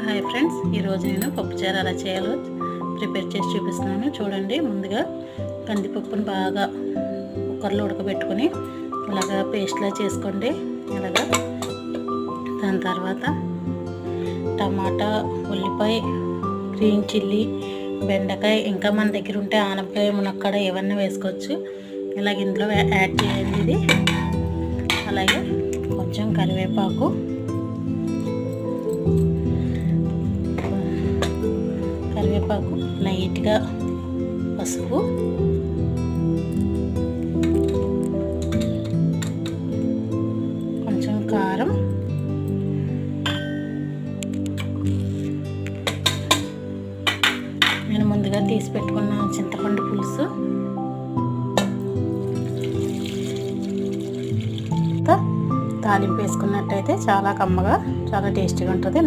Hi friends, ఈరోజు నేను పప్పుచారు ఎలా చేయాలో ప్రిపేర్ చేసి చూపిస్తున్నాను. చూడండి, ముందుగా కందిపప్పును బాగా కుక్కర్లో ఉడకబెట్టుకొని ఇలాగా పేస్ట్లా చేసుకోండి. ఇలాగా దాని తర్వాత టమాటా, ఉల్లిపాయ, గ్రీన్ చిల్లీ, బెండకాయ, ఇంకా మన దగ్గర ఉంటే ఆనపకాయ, మునక్కాడ ఇవన్నీ వేసుకోవచ్చు. ఇలాగ ఇందులో యాడ్ చేయండి ఇది. అలాగే కొంచెం కరివేపాకు, లైట్గా పసుపు, కొంచెం కారం, నేను ముందుగా తీసి పెట్టుకున్న చింతపండు పులుసు, తాలింపు వేసుకున్నట్టయితే చాలా కమ్మగా, చాలా టేస్టీగా ఉంటుంది.